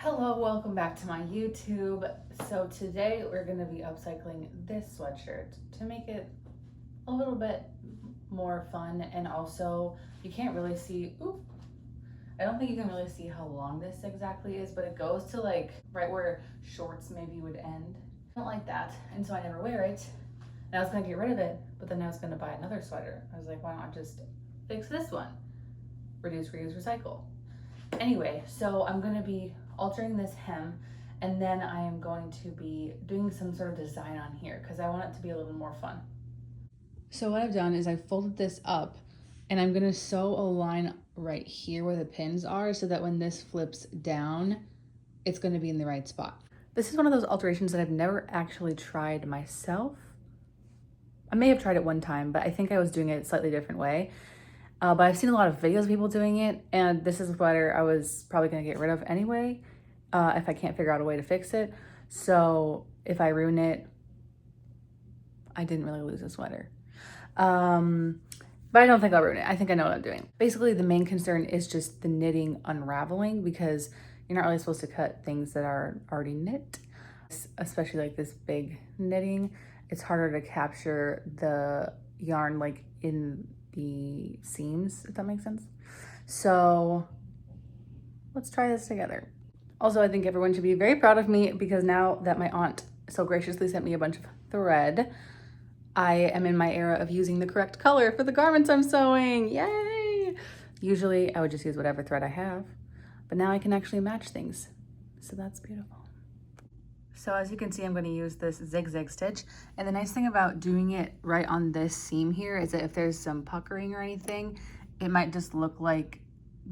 Hello, welcome back to my YouTube. So today we're going to be upcycling this sweatshirt to make it a little bit more fun, and also you can't really see, I don't think you can really see how long this exactly is, but it goes to like right where shorts maybe would end. I don't like that, and so I never wear it. And I was going to get rid of it, but then I was going to buy another sweater. I was like, why not just fix this one? Reduce, reuse, recycle. Anyway, so I'm going to be altering this hem, and then I am going to be doing some sort of design on here because I want it to be a little more fun. So what I've done is I folded this up, and I'm going to sew a line right here where the pins are so that when this flips down, it's going to be in the right spot. This is one of those alterations that I've never actually tried myself. I may have tried it one time, but I think I was doing it a slightly different way. But I've seen a lot of videos of people doing it, and this is a sweater I was probably gonna get rid of anyway, if I can't figure out a way to fix it. So if I ruin it, I didn't really lose a sweater. But I don't think I'll ruin it. I think I know what I'm doing. Basically, the main concern is just the knitting unraveling, because you're not really supposed to cut things that are already knit, especially like this big knitting. It's harder to capture the yarn like in the seams, if that makes sense. So let's try this together. Also, I think everyone should be very proud of me because now that my aunt so graciously sent me a bunch of thread, I am in my era of using the correct color for the garments I'm sewing. Yay! Usually I would just use whatever thread I have, but now I can actually match things. So that's beautiful. So as you can see, I'm going to use this zigzag stitch. And the nice thing about doing it right on this seam here is that if there's some puckering or anything, it might just look like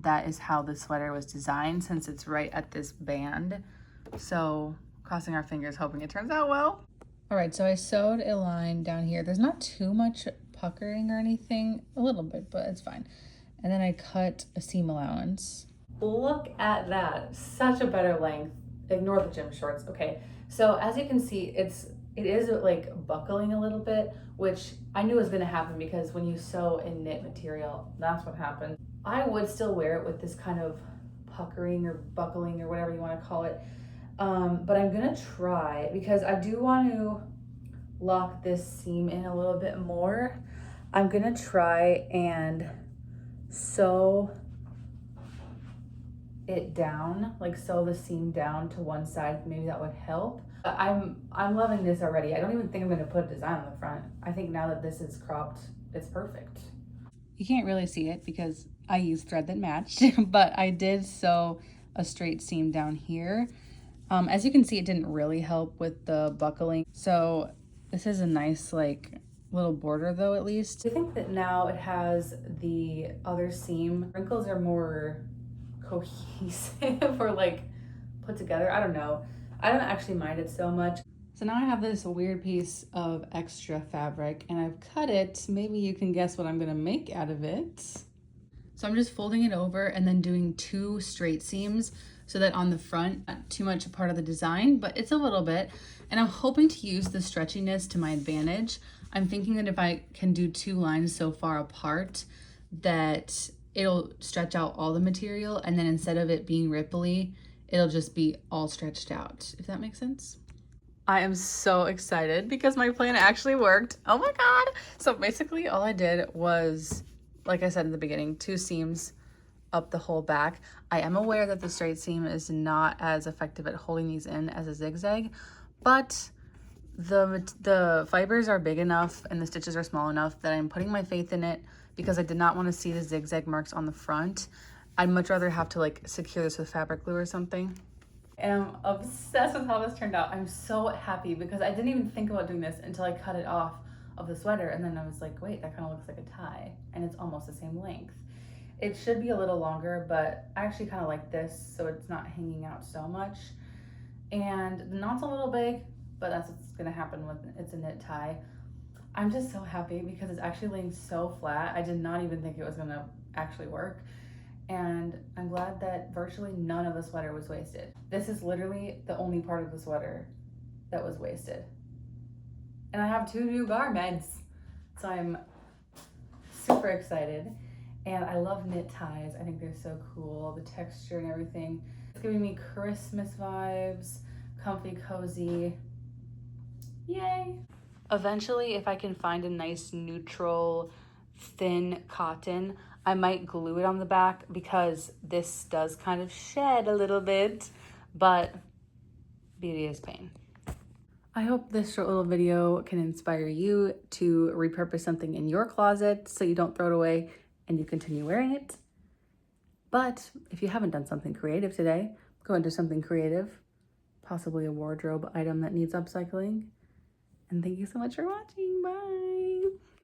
that is how the sweater was designed, since it's right at this band. So crossing our fingers, hoping it turns out well. All right, so I sewed a line down here. There's not too much puckering or anything, a little bit, but it's fine. And then I cut a seam allowance. Look at that, such a better length. Ignore the gym shorts, okay. So as you can see, it is like buckling a little bit, which I knew was gonna happen because when you sew in knit material, that's what happens. I would still wear it with this kind of puckering or buckling or whatever you wanna call it. But I'm gonna try, because I do want to lock this seam in a little bit more. I'm gonna try and sew it down, like sew the seam down to one side. Maybe that would help. I'm loving this already. I don't even think I'm gonna put a design on the front. I think now that this is cropped, it's perfect. You can't really see it because I used thread that matched, but I did sew a straight seam down here. As you can see, it didn't really help with the buckling. So this is a nice like little border though, at least. I think that now it has the other seam. Wrinkles are more cohesive or like put together. I don't know. I don't actually mind it so much. So now I have this weird piece of extra fabric and I've cut it. Maybe you can guess what I'm gonna make out of it. So I'm just folding it over and then doing 2 straight seams so that on the front, not too much a part of the design, but it's a little bit. And I'm hoping to use the stretchiness to my advantage. I'm thinking that if I can do 2 lines so far apart, that it'll stretch out all the material, and then instead of it being ripply, it'll just be all stretched out, if that makes sense. I am so excited because my plan actually worked. Oh my God. So basically all I did was, like I said in the beginning, 2 seams up the whole back. I am aware that the straight seam is not as effective at holding these in as a zigzag, but the fibers are big enough and the stitches are small enough that I'm putting my faith in it, because I did not want to see the zigzag marks on the front. I'd much rather have to like secure this with fabric glue or something. And I'm obsessed with how this turned out. I'm so happy because I didn't even think about doing this until I cut it off of the sweater, and then I was like, wait, that kind of looks like a tie, and it's almost the same length. It should be a little longer, but I actually kind of like this so it's not hanging out so much. And the knot's a little big, but that's what's gonna happen when it's a knit tie. I'm just so happy because it's actually laying so flat. I did not even think it was gonna actually work. And I'm glad that virtually none of the sweater was wasted. This is literally the only part of the sweater that was wasted. And I have 2 new garments. So I'm super excited. And I love knit ties. I think they're so cool, the texture and everything. giving me Christmas vibes, comfy, cozy. Yay. Eventually, if I can find a nice neutral thin cotton, I might glue it on the back because this does kind of shed a little bit, but beauty is pain. I hope this short little video can inspire you to repurpose something in your closet so you don't throw it away and you continue wearing it. But if you haven't done something creative today, go into something creative, possibly a wardrobe item that needs upcycling. And thank you so much for watching. Bye.